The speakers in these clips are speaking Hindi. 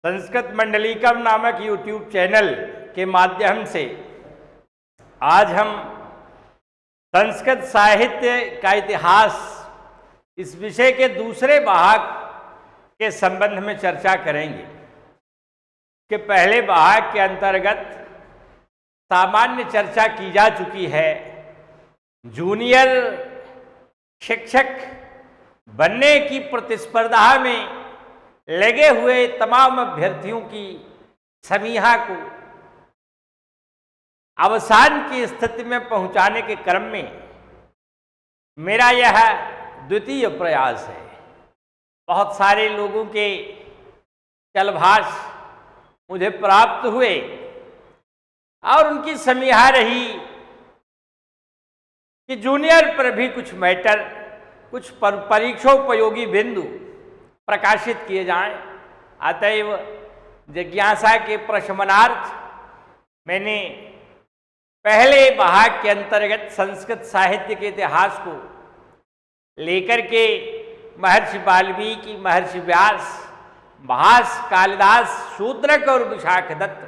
संस्कृत मंडलीकम नामक यूट्यूब चैनल के माध्यम से आज हम संस्कृत साहित्य का इतिहास इस विषय के दूसरे भाग के संबंध में चर्चा करेंगे कि पहले भाग के अंतर्गत सामान्य चर्चा की जा चुकी है। जूनियर शिक्षक बनने की प्रतिस्पर्धा में लगे हुए तमाम अभ्यर्थियों की समीक्षा को अवसान की स्थिति में पहुंचाने के क्रम में मेरा यह द्वितीय प्रयास है। बहुत सारे लोगों के चलभाष मुझे प्राप्त हुए और उनकी समीक्षा रही कि जूनियर पर भी कुछ मैटर, कुछ परीक्षोपयोगी बिंदु प्रकाशित किए जाएं। अतएव जिज्ञासा के प्रशमनार्थ मैंने पहले भाग के अंतर्गत संस्कृत साहित्य के इतिहास को लेकर के महर्षि वाल्मीकि, महर्षि व्यास, भास, कालिदास, शूद्रक और विशाखदत्त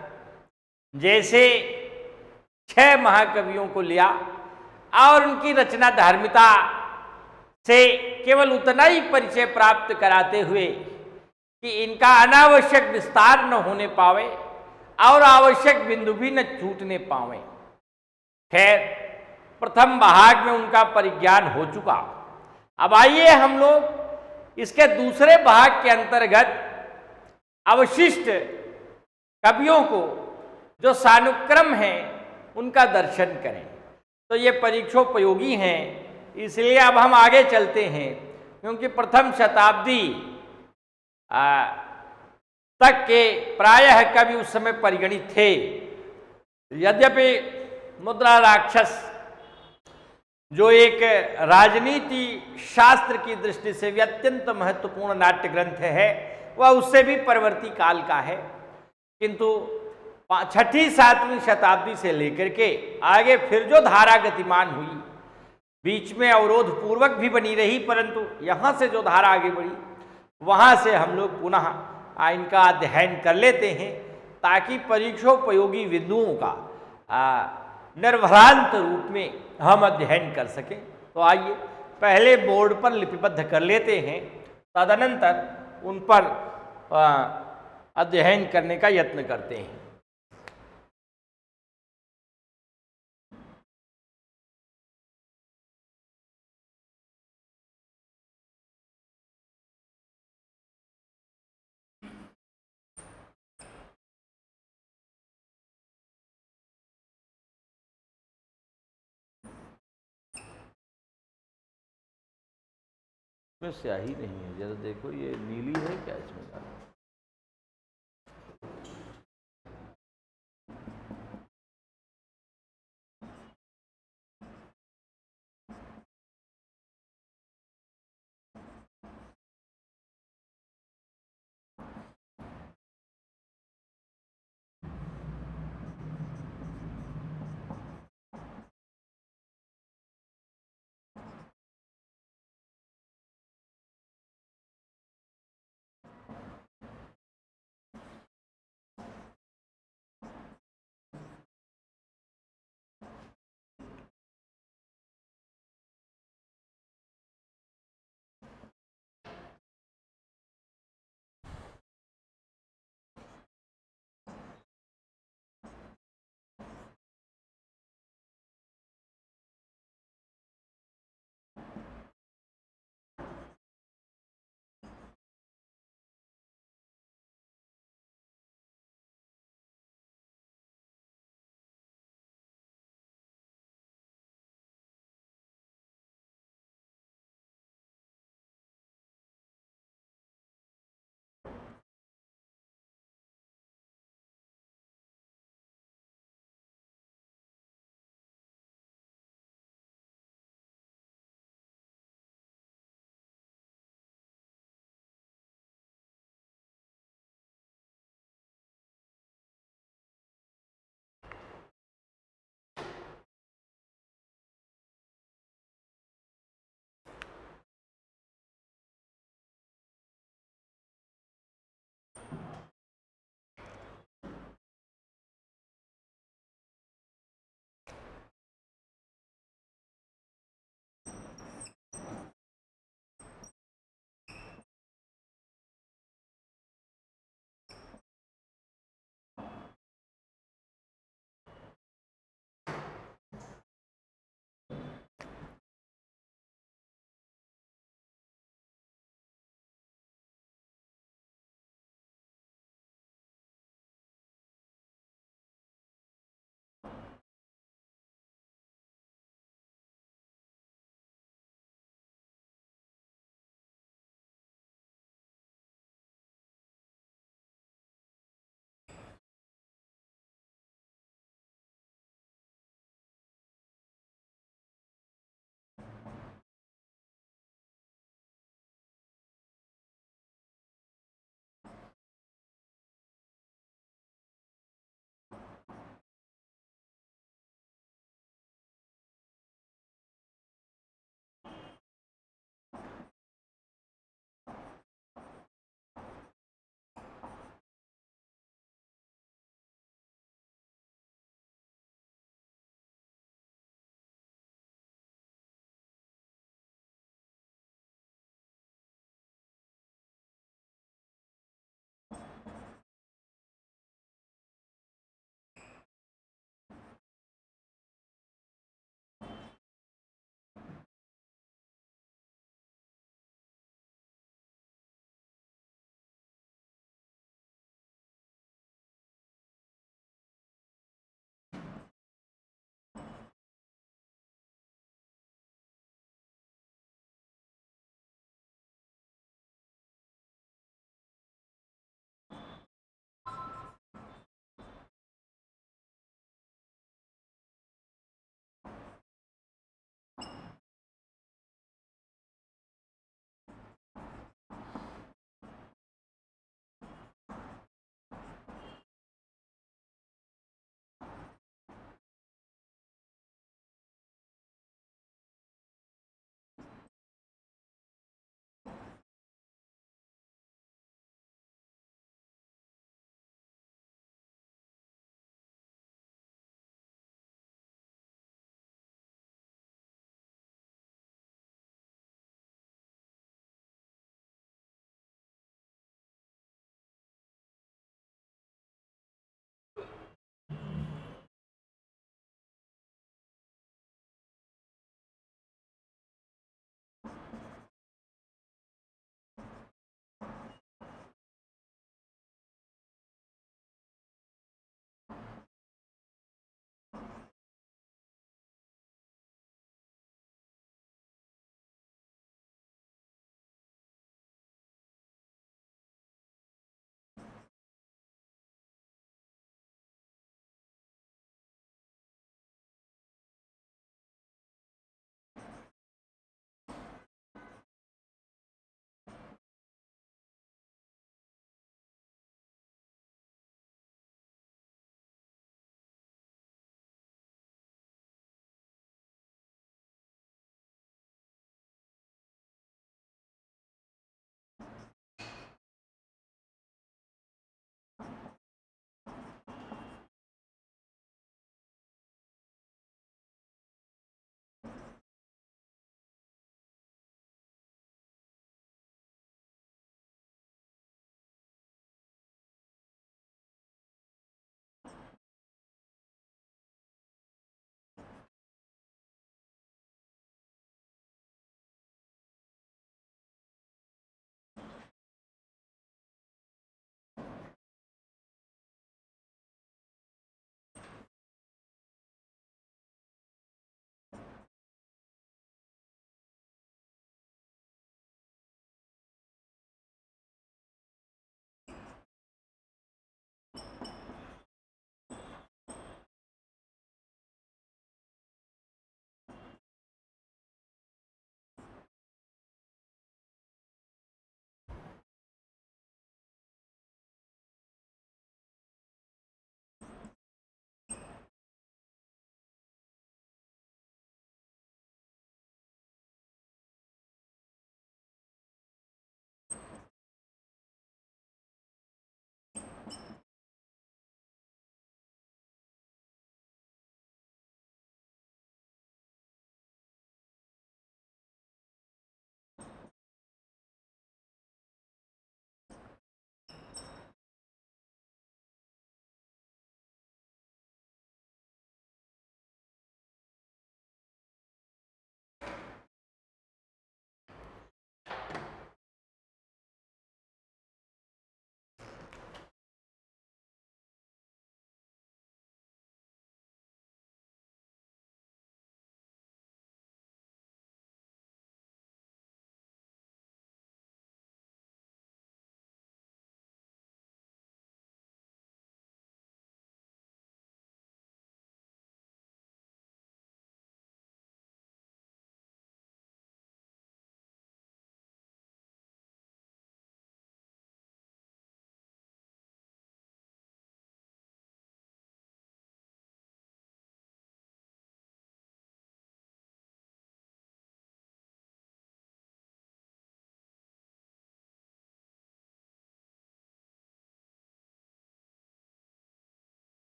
जैसे 6 महाकवियों को लिया और उनकी रचना धार्मिकता से केवल उतना ही परिचय प्राप्त कराते हुए कि इनका अनावश्यक विस्तार न होने पावे और आवश्यक बिंदु भी न छूटने पावे। खैर, प्रथम भाग में उनका परिज्ञान हो चुका। अब आइए हम लोग इसके दूसरे भाग के अंतर्गत अवशिष्ट कवियों को जो सानुक्रम है उनका दर्शन करें। तो ये परीक्षोपयोगी हैं, इसलिए अब हम आगे चलते हैं, क्योंकि प्रथम शताब्दी तक के प्रायः कवि उस समय परिगणित थे। यद्यपि मुद्रा राक्षस जो एक राजनीति शास्त्र की दृष्टि से भी अत्यंत महत्वपूर्ण नाट्य ग्रंथ है, वह उससे भी परवर्ती काल का है, किंतु 6ठी 7वीं शताब्दी से लेकर के आगे फिर जो धारा गतिमान हुई, बीच में अवरोध पूर्वक भी बनी रही, परंतु यहाँ से जो धारा आगे बढ़ी वहाँ से हम लोग पुनः इनका अध्ययन कर लेते हैं, ताकि परीक्षोपयोगी बिंदुओं का निर्भ्रांत रूप में हम अध्ययन कर सकें। तो आइए पहले बोर्ड पर लिपिबद्ध कर लेते हैं, तदनंतर उन पर अध्ययन करने का यत्न करते हैं। इसमें स्याही नहीं है, जरा देखो ये नीली है क्या इसमें?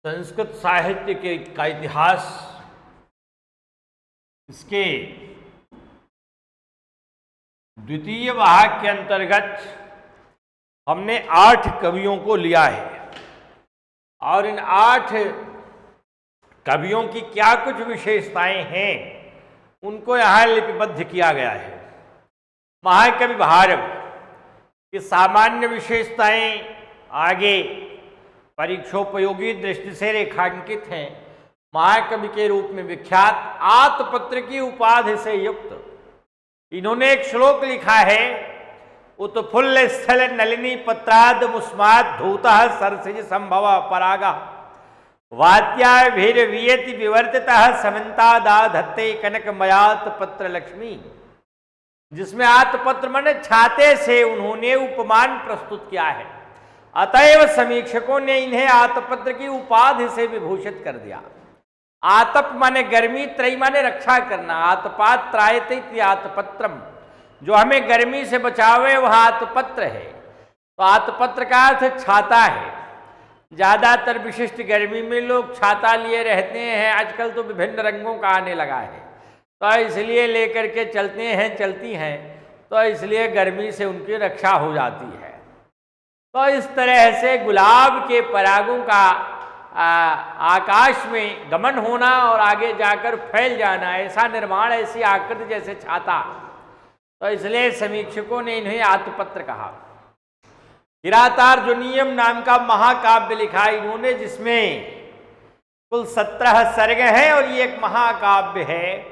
संस्कृत साहित्य का इतिहास, इसके द्वितीय भाग के अंतर्गत हमने 8 कवियों को लिया है और इन 8 कवियों की क्या कुछ विशेषताएं हैं उनको यहाँ लिपिबद्ध किया गया है। महाकवि भारव की सामान्य विशेषताएं आगे परीक्षोपयोगी दृष्टि से रेखांकित हैं। महाकवि के रूप में विख्यात, आतपत्र की उपाधि से युक्त इन्होंने एक श्लोक लिखा है, उत्फुल्ल स्थल नलिनी पत्राद मुस्माद धूतः सरसिज संभव परागा वात्याभिर वियति विवर्तितः समन्तादा धत्ते कनक मयात पत्र लक्ष्मी, जिसमें आतपत्र माने छाते से उन्होंने उपमान प्रस्तुत किया है। अतएव समीक्षकों ने इन्हें आतपत्र की उपाधि से विभूषित कर दिया। आतप माने गर्मी, त्रयी माने रक्षा करना, आतपात त्रायते आतपत्रम, जो हमें गर्मी से बचावे वह आतपत्र है। तो आतपत्र का अर्थ छाता है। ज़्यादातर विशिष्ट गर्मी में लोग छाता लिए रहते हैं। आजकल तो विभिन्न रंगों का आने लगा है, तो इसलिए लेकर के चलते हैं, चलती हैं, तो इसलिए गर्मी से उनकी रक्षा हो जाती है। तो इस तरह से गुलाब के परागों का आकाश में गमन होना और आगे जाकर फैल जाना, ऐसा निर्माण, ऐसी आकृति जैसे छाता, तो इसलिए समीक्षकों ने इन्हें आतपत्र कहा। किरातार्जुनीयम नाम का महाकाव्य लिखा इन्होंने, जिसमें कुल 17 सर्ग हैं और ये एक महाकाव्य है।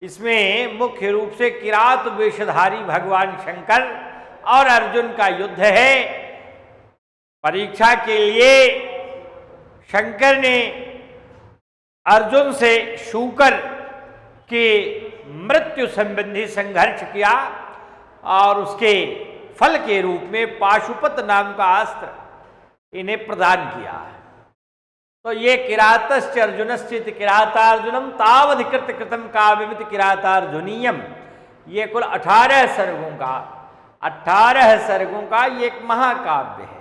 इसमें मुख्य रूप से किरात वेशधारी भगवान शंकर और अर्जुन का युद्ध है। परीक्षा के लिए शंकर ने अर्जुन से शूकर के मृत्यु संबंधी संघर्ष किया और उसके फल के रूप में पाशुपत नाम का अस्त्र इन्हें प्रदान किया। तो ये किरातश्च अर्जुनश्चित किरातार्जुनम तावधिकृत कृतम काव्यमित किरातार्जुनीयम, ये कुल 18 सर्गों का ये एक महाकाव्य है।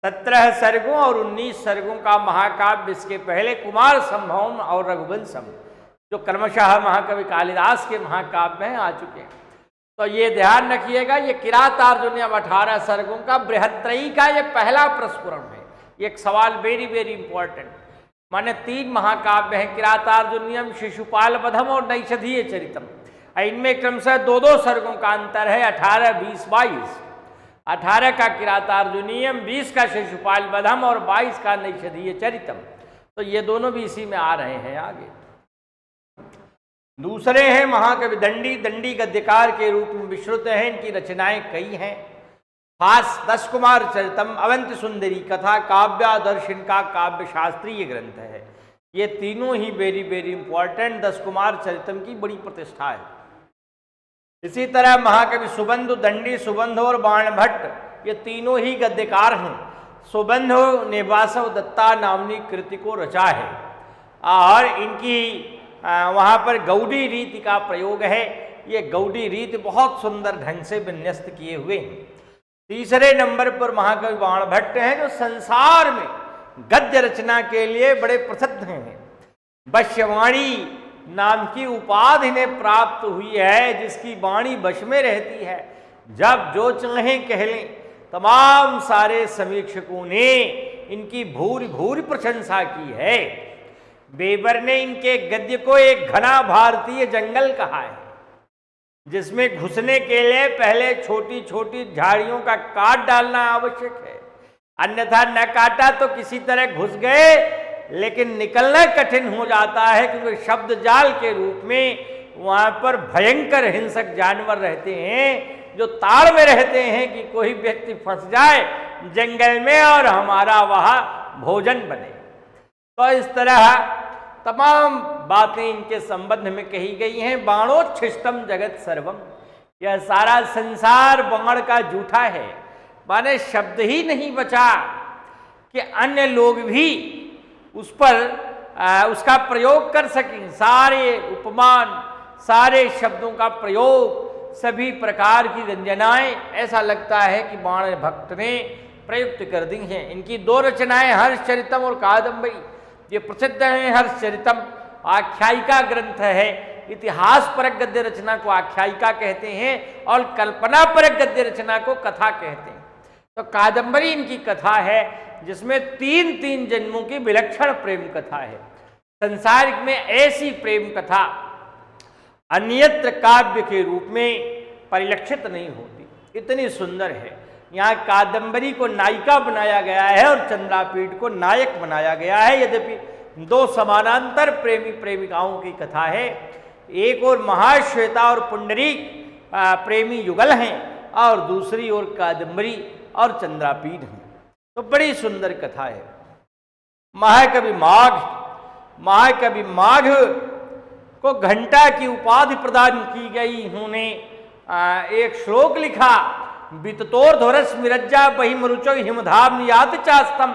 17 सर्गों और 19 सर्गों का महाकाव्य इसके पहले कुमार संभवम और रघुवंशम, जो क्रमशः महाकवि कालिदास के महाकाव्य हैं, आ चुके हैं। तो ये ध्यान रखिएगा, ये किरातार्जुनीयम 18 सर्गों का बृहत्त्रयी का ये पहला प्रस्फुरण है। एक सवाल वेरी वेरी इंपॉर्टेंट, माने 3 महाकाव्य हैं, किरातार्जुनीयम, शिशुपाल वधम और नैषधीय चरितम। इनमें क्रमशः 2-2 सर्गों का अंतर है, 18, 20, 22। 18 का किरातार्जुनीयम, 20 का शिशुपाल वधम और 22 का नैषधीय चरितम। तो ये दोनों भी इसी में आ रहे हैं आगे। दूसरे हैं महाकवि दंडी। दंडी गद्यकार के रूप में विश्रुत हैं, इनकी रचनाएं कई हैं। खास 10 कुमार चरितम, अवंति सुंदरी कथा, काव्यादर्श इनका काव्य शास्त्रीय ग्रंथ है। ये तीनों ही वेरी वेरी इंपॉर्टेंट 10 कुमार चरितम की बड़ी प्रतिष्ठा है। इसी तरह महाकवि सुबंधु, दंडी, सुबंधु और बाणभट्ट, ये तीनों ही गद्यकार हैं। सुबंधु ने वासव दत्ता नामनी कृति को रचा है और इनकी वहाँ पर गौड़ी रीति का प्रयोग है। ये गौड़ी रीति बहुत सुंदर ढंग से विन्यस्त किए हुए हैं। तीसरे नंबर पर महाकवि बाणभट्ट हैं, जो संसार में गद्य रचना के लिए बड़े प्रसिद्ध हैं। वश्यवाणी नाम की उपाधि इन्हें प्राप्त हुई है, जिसकी वाणी वश में रहती है, जब जो चाहें कह लें। तमाम सारे समीक्षकों ने इनकी भूरि भूरि प्रशंसा की है। बेबर ने इनके गद्य को एक घना भारतीय जंगल कहा है, जिसमें घुसने के लिए पहले छोटी छोटी झाड़ियों का काट डालना आवश्यक है, अन्यथा न काटा तो किसी तरह घुस गए, लेकिन निकलना कठिन हो जाता है, क्योंकि शब्द जाल के रूप में वहाँ पर भयंकर हिंसक जानवर रहते हैं, जो ताड़ में रहते हैं कि कोई व्यक्ति फंस जाए जंगल में और हमारा वहाँ भोजन बने। तो इस तरह तमाम बातें इनके संबंध में कही गई हैं। बाणोच्छिष्टम जगत सर्वम, यह सारा संसार बाण का जूठा है, माने शब्द ही नहीं बचा कि अन्य लोग भी उस पर उसका प्रयोग कर सकें। सारे उपमान, सारे शब्दों का प्रयोग, सभी प्रकार की व्यंजनाएं, ऐसा लगता है कि बाण भक्त ने प्रयुक्त कर दी हैं। इनकी 2 रचनाएं हर्षचरितम और कादंबरी, ये प्रसिद्ध है हर्षचरितम, आख्यायिका ग्रंथ है। इतिहास परक गद्य रचना को आख्यायिका कहते हैं और कल्पना परक गद्य रचना को कथा कहते हैं। तो कादंबरी इनकी कथा है जिसमें 3-3 जन्मों की विलक्षण प्रेम कथा है। संसार में ऐसी प्रेम कथा अन्यत्र काव्य के रूप में परिलक्षित नहीं होती, इतनी सुंदर है। यहाँ कादंबरी को नायिका बनाया गया है और चंद्रापीठ को नायक बनाया गया है। यद्यपि 2 समानांतर प्रेमी प्रेमिकाओं की कथा है, एक ओर महाश्वेता और पुंडरीक प्रेमी युगल हैं और दूसरी ओर कादंबरी और चंद्रापीठ हैं। तो बड़ी सुंदर कथा है। महाकवि माघ को घंटा की उपाधि प्रदान की गई। इन्होंने एक श्लोक लिखा, विततोर्ध्वरस मिरज्जा बहिमरुचो हिमधाम यात चास्तम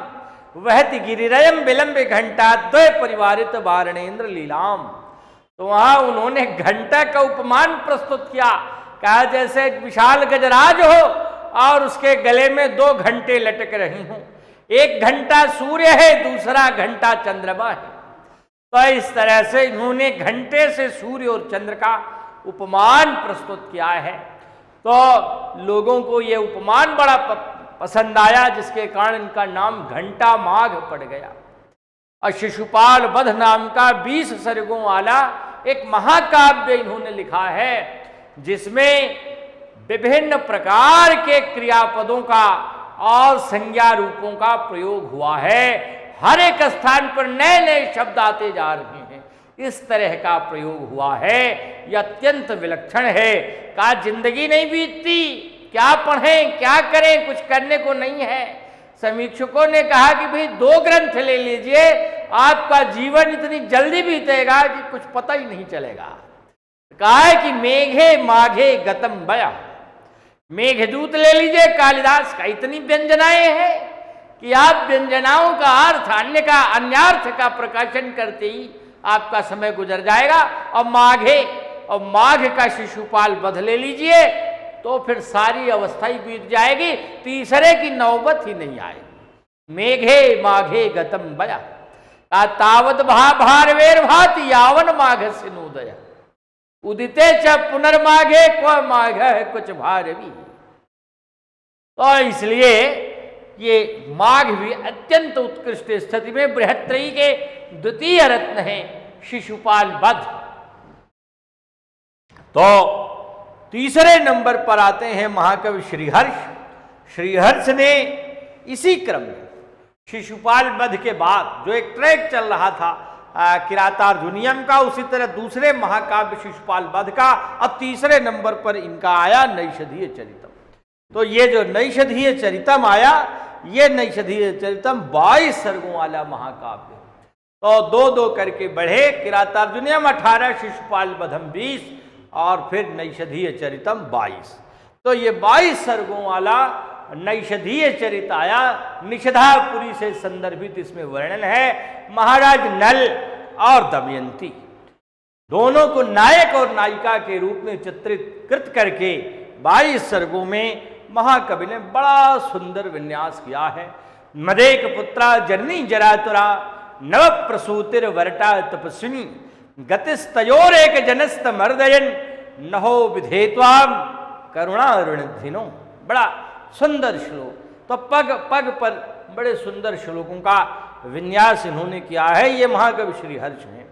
वहति गिरिरयम विलंबे घंटा द्वय परिवारित वारणेन्द्र लीलाम। तो वहां उन्होंने घंटा का उपमान प्रस्तुत किया, कहा जैसे विशाल गजराज हो और उसके गले में 2 घंटे लटक रही हों, एक घंटा सूर्य है, दूसरा घंटा चंद्रमा है। तो इस तरह से इन्होंने घंटे से सूर्य और चंद्र का उपमान प्रस्तुत किया है। तो लोगों को ये उपमान बड़ा पसंद आया, जिसके कारण इनका नाम घंटा माघ पड़ गया। और शिशुपाल वध नाम का 20 सर्गों वाला एक महाकाव्य इन्होंने लिखा है, जिसमें विभिन्न प्रकार के क्रियापदों का और संज्ञा रूपों का प्रयोग हुआ है। हर एक स्थान पर नए नए शब्द आते जा रहे हैं, इस तरह का प्रयोग हुआ है। यह अत्यंत विलक्षण है। कहा जिंदगी नहीं बीतती, क्या पढ़ें क्या करें, कुछ करने को नहीं है। समीक्षकों ने कहा कि भाई 2 ग्रंथ ले लीजिए, आपका जीवन इतनी जल्दी बीतेगा कि कुछ पता ही नहीं चलेगा। कहा है कि मेघे माघे गतम बया, मेघदूत ले लीजिए कालिदास का, इतनी व्यंजनाएं हैं कि आप व्यंजनाओं का अर्थ अन्यार्थ का प्रकाशन करते ही आपका समय गुजर जाएगा। और माघ का शिशुपाल वध ले लीजिए तो फिर सारी अवस्था ही बीत जाएगी, तीसरे की नौबत ही नहीं आएगी। मेघे माघे गतम बया तावत भारवेर भाति यावन माघ सिनोदय उदिते च पुनर्माघे क्व माघ है कुछ भारवी। तो इसलिए ये माघ भी अत्यंत उत्कृष्ट स्थिति में बृहत्त्रयी के द्वितीय रत्न है शिशुपाल वध। तो तीसरे नंबर पर आते हैं महाकवि श्रीहर्ष। श्रीहर्ष ने इसी क्रम में शिशुपाल वध के बाद जो एक ट्रैक चल रहा था किरातार्जुनीयम का, उसी तरह दूसरे महाकाव्य शिशुपाल वध का अब तीसरे नंबर पर इनका आया नैषधीय चरितम। तो ये जो नैषधीय चरितम आया, ये नैषधीय चरितम 22 सर्गों वाला महाकाव्य। तो 2-2 करके बढ़े, किरातार्जुनीयम 18, शिशुपाल वधम 20 और फिर नैषधीय चरितम 22। तो ये 22 सर्गों वाला नैषधीय चरित आया। निषधापुरी से संदर्भित इसमें वर्णन है। महाराज नल और दमयंती दोनों को नायक और नायिका के रूप में चित्रित कृत करके 22 सर्गों में महाकवि ने बड़ा सुंदर विन्यास किया है। मदेक पुत्रा जननी जरातुरा नव प्रसूतिर वरटा तपस्विनी गतिस्तयोर एक जनस्त मर्दयन नहो विधेत्वाम करुणा ऋणधिनो। बड़ा सुंदर श्लोक। तो पग पग पर बड़े सुंदर श्लोकों का विन्यास इन्होंने किया है। ये महाकवि श्रीहर्ष हैं।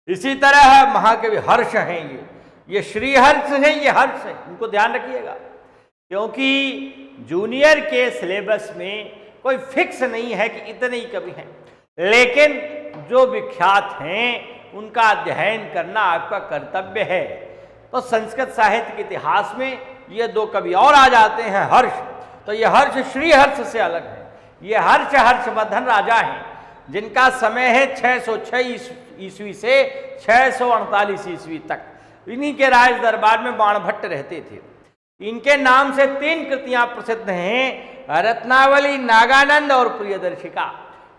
इसी तरह महाकवि हर्ष हैं। ये श्रीहर्ष हैं, ये हर्ष हैं, इनको ध्यान रखिएगा, क्योंकि जूनियर के सिलेबस में कोई फिक्स नहीं है कि इतने ही कवि हैं, लेकिन जो विख्यात हैं उनका अध्ययन करना आपका कर्तव्य है। तो संस्कृत साहित्य के इतिहास में ये 2 कवि और आ जाते हैं, हर्ष। तो ये हर्ष श्रीहर्ष से अलग है। ये हर्षवर्धन राजा हैं, जिनका समय है 606 ईस्वी से 648 ईस्वी तक। इन्हीं के राज दरबार में बाणभट्ट रहते थे। इनके नाम से 3 कृतियां प्रसिद्ध हैं, रत्नावली, नागानंद और प्रियदर्शिका।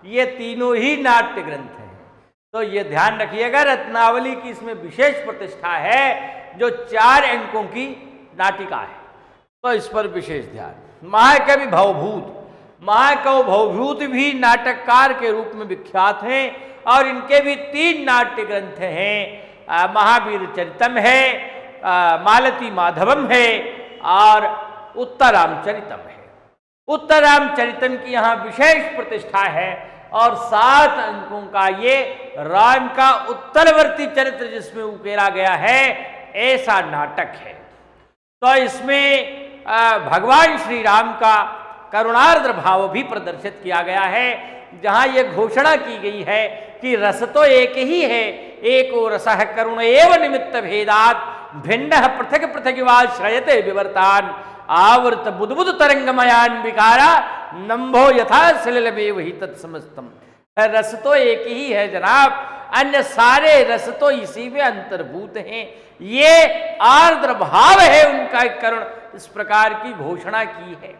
ये तीनों ही नाट्य ग्रंथ हैं। तो ये ध्यान रखिएगा, रत्नावली की इसमें विशेष प्रतिष्ठा है, जो 4 अंकों की नाटिका है। तो इस पर विशेष ध्यान। महाकवि भवभूत, महाकवि भवभूति भी नाटककार के रूप में विख्यात हैं और इनके भी 3 नाट्य ग्रंथ हैं। महावीर चरितम है, मालती माधवम है और उत्तरामचरितम है। उत्तरामचरितम की यहाँ विशेष प्रतिष्ठा है और 7 अंकों का ये राम का उत्तरवर्ती चरित्र जिसमें उकेरा गया है, ऐसा नाटक है। तो इसमें भगवान श्री राम का करुणार्द्र भाव भी प्रदर्शित किया गया है, जहाँ ये घोषणा की गई है कि रस तो एक ही है, एको रसः करुण एव निमित्त भेदात भिन्न पृथक पृथगिवाश्रयते विवर्तान आवृत बुद्बुद तरंगमयान विकारा नंभो यथा सलिलमेव ही तत्समस्तम। रस तो एक ही है जनाब, अन्य सारे रस तो इसी में अंतर्भूत हैं। ये आर्द्र भाव है उनका करुण, इस प्रकार की घोषणा की है।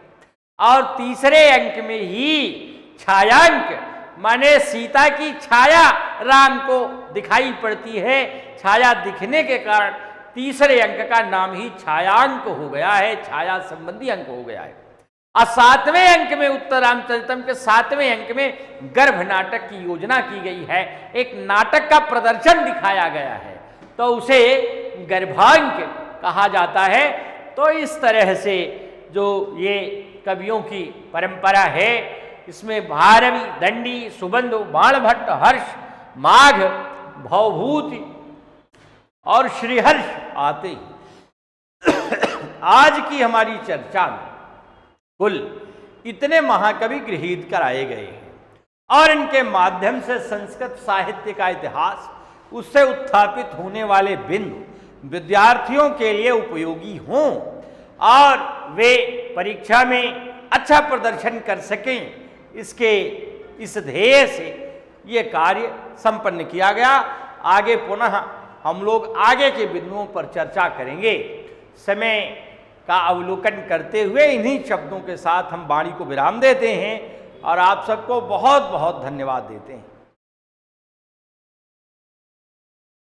और तीसरे अंक में ही छायांक माने सीता की छाया राम को दिखाई पड़ती है। छाया दिखने के कारण तीसरे अंक का नाम ही छायांक हो गया है, छाया संबंधी अंक हो गया है। और 7वें अंक में उत्तरामचरितम के 7वें अंक में गर्भ नाटक की योजना की गई है, एक नाटक का प्रदर्शन दिखाया गया है, तो उसे गर्भांक कहा जाता है। तो इस तरह से जो ये कवियों की परंपरा है, इसमें भारवी, दंडी, सुबंधु, बाणभट्ट, हर्ष, माघ, भवभूति और श्रीहर्ष आते हैं। आज की हमारी चर्चा में कुल इतने महाकवि गृहीत कराए गए हैं और इनके माध्यम से संस्कृत साहित्य का इतिहास, उससे उत्थापित होने वाले बिंदु विद्यार्थियों के लिए उपयोगी हों और वे परीक्षा में अच्छा प्रदर्शन कर सकें, इसके इस ध्येय से ये कार्य संपन्न किया गया। आगे पुनः हम लोग आगे के बिंदुओं पर चर्चा करेंगे। समय का अवलोकन करते हुए इन्हीं शब्दों के साथ हम वाणी को विराम देते हैं और आप सबको बहुत बहुत धन्यवाद देते हैं।